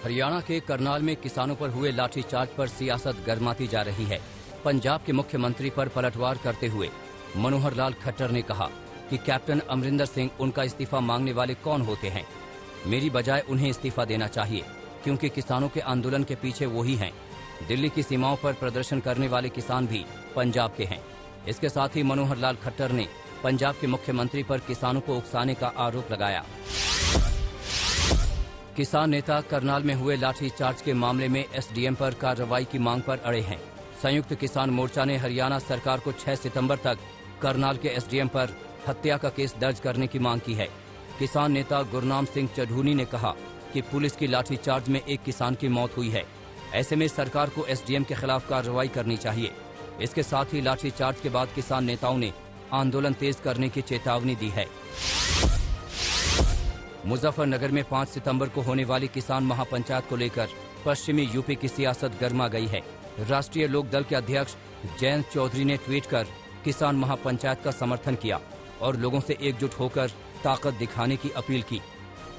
हरियाणा के करनाल में किसानों पर हुए लाठीचार्ज पर सियासत गर्माती जा रही है। पंजाब के मुख्यमंत्री पर पलटवार करते हुए मनोहर लाल खट्टर ने कहा कि कैप्टन अमरिंदर सिंह उनका इस्तीफा मांगने वाले कौन होते हैं। मेरी बजाय उन्हें इस्तीफा देना चाहिए, क्योंकि किसानों के आंदोलन के पीछे वो ही हैं। दिल्ली की सीमाओं पर प्रदर्शन करने वाले किसान भी पंजाब के हैं। इसके साथ ही मनोहर लाल खट्टर ने पंजाब के मुख्यमंत्री पर किसानों को उकसाने का आरोप लगाया। किसान नेता करनाल में हुए लाठीचार्ज के मामले में एसडीएम पर कार्रवाई की मांग पर अड़े हैं। संयुक्त किसान मोर्चा ने हरियाणा सरकार को 6 सितंबर तक करनाल के एसडीएम पर हत्या का केस दर्ज करने की मांग की है। किसान नेता गुरनाम सिंह चढ़ूनी ने कहा कि पुलिस की लाठीचार्ज में एक किसान की मौत हुई है। ऐसे में सरकार को एसडीएम के खिलाफ कार्रवाई करनी चाहिए। इसके साथ ही लाठीचार्ज के बाद किसान नेताओं ने आंदोलन तेज करने की चेतावनी दी है। मुजफ्फरनगर में 5 सितंबर को होने वाली किसान महापंचायत को लेकर पश्चिमी यूपी की सियासत गर्मा गई है। राष्ट्रीय लोक दल के अध्यक्ष जयंत चौधरी ने ट्वीट कर किसान महापंचायत का समर्थन किया और लोगों से एकजुट होकर ताकत दिखाने की अपील की।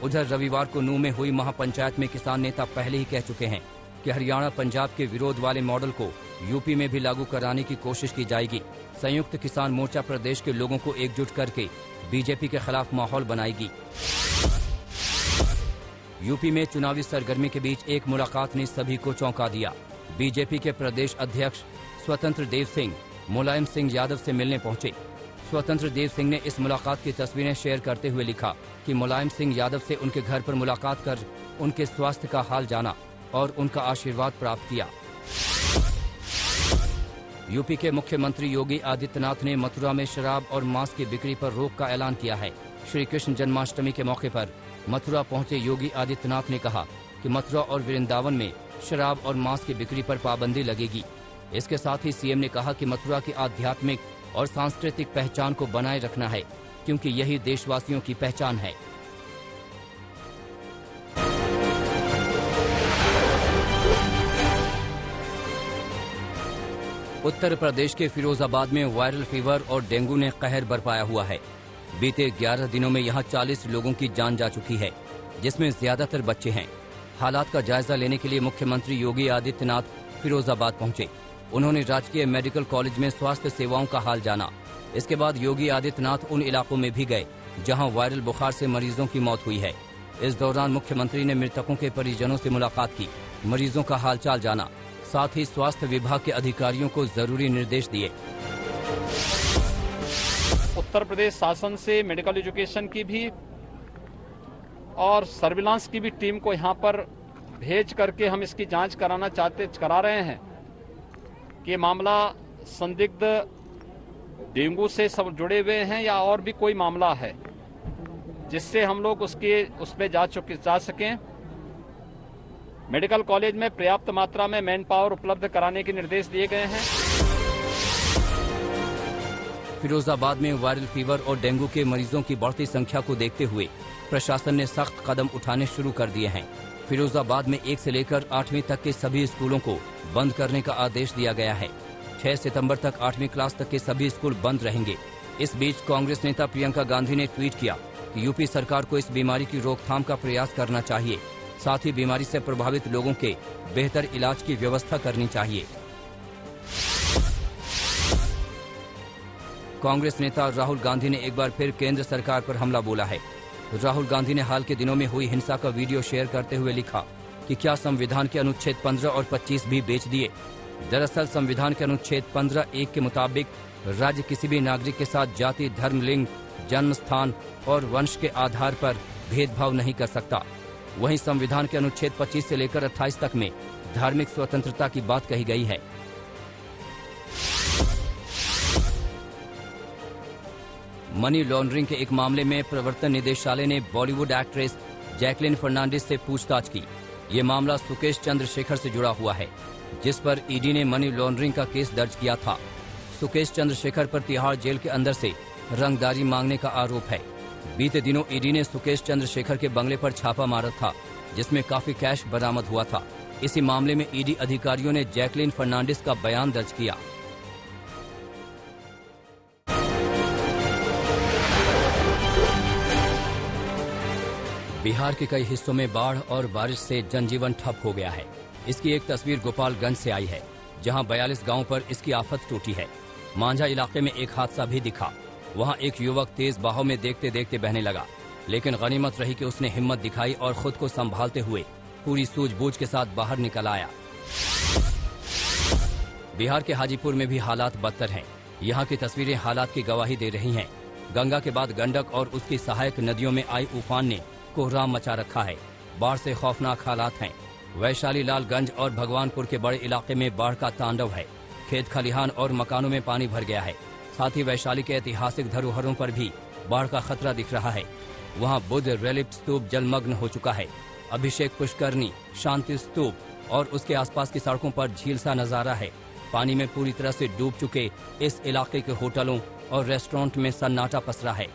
उधर रविवार को नूंह में हुई महापंचायत में किसान नेता पहले ही कह चुके हैं कि हरियाणा पंजाब के विरोध वाले मॉडल को यूपी में भी लागू कराने की कोशिश की जाएगी। संयुक्त किसान मोर्चा प्रदेश के लोगों को एकजुट करके बीजेपी के खिलाफ माहौल बनाएगी। यूपी में चुनावी सरगर्मी के बीच एक मुलाकात ने सभी को चौंका दिया। बीजेपी के प्रदेश अध्यक्ष स्वतंत्र देव सिंह मुलायम सिंह यादव से मिलने पहुंचे। स्वतंत्र देव सिंह ने इस मुलाकात की तस्वीरें शेयर करते हुए लिखा कि मुलायम सिंह यादव से उनके घर पर मुलाकात कर उनके स्वास्थ्य का हाल जाना और उनका आशीर्वाद प्राप्त किया। यूपी के मुख्यमंत्री योगी आदित्यनाथ ने मथुरा में शराब और मांस की बिक्री पर रोक का ऐलान किया है। श्री कृष्ण जन्माष्टमी के मौके पर मथुरा पहुंचे योगी आदित्यनाथ ने कहा कि मथुरा और वृंदावन में शराब और मांस की बिक्री पर पाबंदी लगेगी। इसके साथ ही सीएम ने कहा कि मथुरा की आध्यात्मिक और सांस्कृतिक पहचान को बनाए रखना है, क्योंकि यही देशवासियों की पहचान है। उत्तर प्रदेश के फिरोजाबाद में वायरल फीवर और डेंगू ने कहर बरपाया हुआ है। बीते 11 दिनों में यहां 40 लोगों की जान जा चुकी है, जिसमें ज्यादातर बच्चे हैं। हालात का जायजा लेने के लिए मुख्यमंत्री योगी आदित्यनाथ फिरोजाबाद पहुंचे। उन्होंने राजकीय मेडिकल कॉलेज में स्वास्थ्य सेवाओं का हाल जाना। इसके बाद योगी आदित्यनाथ उन इलाकों में भी गए जहां वायरल बुखार से मरीजों की मौत हुई है। इस दौरान मुख्यमंत्री ने मृतकों के परिजनों से मुलाकात की, मरीजों का हालचाल जाना, साथ ही स्वास्थ्य विभाग के अधिकारियों को जरूरी निर्देश दिए। उत्तर प्रदेश शासन से मेडिकल एजुकेशन की भी और सर्विलांस की भी टीम को यहां पर भेज करके हम इसकी जांच करा रहे हैं कि मामला संदिग्ध डेंगू से सब जुड़े हुए हैं या और भी कोई मामला है, जिससे हम लोग उस पे जा सकें। मेडिकल कॉलेज में पर्याप्त मात्रा में मैन पावर उपलब्ध कराने के निर्देश दिए गए हैं। फिरोजाबाद में वायरल फीवर और डेंगू के मरीजों की बढ़ती संख्या को देखते हुए प्रशासन ने सख्त कदम उठाने शुरू कर दिए हैं। फिरोजाबाद में 1 से लेकर 8वीं तक के सभी स्कूलों को बंद करने का आदेश दिया गया है। 6 सितंबर तक 8वीं क्लास तक के सभी स्कूल बंद रहेंगे। इस बीच कांग्रेस नेता प्रियंका गांधी ने ट्वीट किया कि यूपी सरकार को इस बीमारी की रोकथाम का प्रयास करना चाहिए, साथ ही बीमारी से प्रभावित लोगों के बेहतर इलाज की व्यवस्था करनी चाहिए। कांग्रेस नेता राहुल गांधी ने एक बार फिर केंद्र सरकार पर हमला बोला है। राहुल गांधी ने हाल के दिनों में हुई हिंसा का वीडियो शेयर करते हुए लिखा कि क्या संविधान के अनुच्छेद 15 और 25 भी बेच दिए। दरअसल संविधान के अनुच्छेद 15(1) के मुताबिक राज्य किसी भी नागरिक के साथ जाति, धर्म, लिंग, जन्म स्थान और वंश के आधार पर भेदभाव नहीं कर सकता। वहीं संविधान के अनुच्छेद 25 से लेकर 28 तक में धार्मिक स्वतंत्रता की बात कही गई है। मनी लॉन्ड्रिंग के एक मामले में प्रवर्तन निदेशालय ने बॉलीवुड एक्ट्रेस जैकलिन फर्नांडिस से पूछताछ की। ये मामला सुकेश चंद्रशेखर से जुड़ा हुआ है, जिस पर ईडी ने मनी लॉन्ड्रिंग का केस दर्ज किया था। सुकेश चंद्रशेखर पर तिहाड़ जेल के अंदर से रंगदारी मांगने का आरोप है। बीते दिनों ईडी ने सुकेश चंद्रशेखर के बंगले पर छापा मारा था, जिसमें काफी कैश बरामद हुआ था। इसी मामले में ईडी अधिकारियों ने जैकलिन फर्नांडिस का बयान दर्ज किया। बिहार के कई हिस्सों में बाढ़ और बारिश से जनजीवन ठप हो गया है। इसकी एक तस्वीर गोपालगंज से आई है, जहां 42 गांवों पर इसकी आफत टूटी है। मांझा इलाके में एक हादसा भी दिखा। वहां एक युवक तेज बहाव में देखते देखते बहने लगा, लेकिन गनीमत रही कि उसने हिम्मत दिखाई और खुद को संभालते हुए पूरी सूझबूझ के साथ बाहर निकल आया। बिहार के हाजीपुर में भी हालात बदतर हैं। यहाँ की तस्वीरें हालात की गवाही दे रही हैं। गंगा के बाद गंडक और उसकी सहायक नदियों में आई उफान ने कोहराम मचा रखा है। बाढ़ से खौफनाक हालात हैं। वैशाली, लालगंज और भगवानपुर के बड़े इलाके में बाढ़ का तांडव है। खेत खलिहान और मकानों में पानी भर गया है। साथ ही वैशाली के ऐतिहासिक धरोहरों पर भी बाढ़ का खतरा दिख रहा है। वहां बुद्ध रेलिप्ट स्तूप जलमग्न हो चुका है। अभिषेक पुष्करनी, शांति स्तूप और उसके आसपास की सड़कों पर झील सा नजारा है। पानी में पूरी तरह से डूब चुके इस इलाके के होटलों और रेस्टोरेंट में सन्नाटा पसरा है।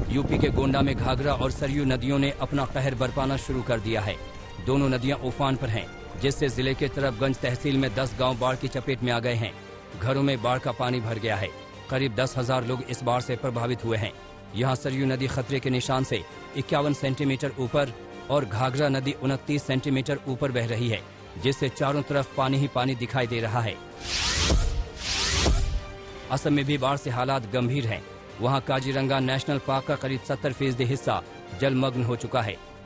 यूपी के गोंडा में घाघरा और सरयू नदियों ने अपना कहर बरपाना शुरू कर दिया है। दोनों नदियां उफान पर हैं, जिससे जिले के तरफगंज तहसील में 10 गांव बाढ़ की चपेट में आ गए हैं। घरों में बाढ़ का पानी भर गया है। करीब 10,000 लोग इस बाढ़ से प्रभावित हुए हैं। यहाँ सरयू नदी खतरे के निशान से 51 सेंटीमीटर ऊपर और घाघरा नदी 29 सेंटीमीटर ऊपर बह रही है, जिससे चारों तरफ पानी ही पानी दिखाई दे रहा है। असम में भी बाढ़ से हालात गंभीर हैं। वहाँ काजीरंगा नेशनल पार्क का करीब 70% हिस्सा जलमग्न हो चुका है।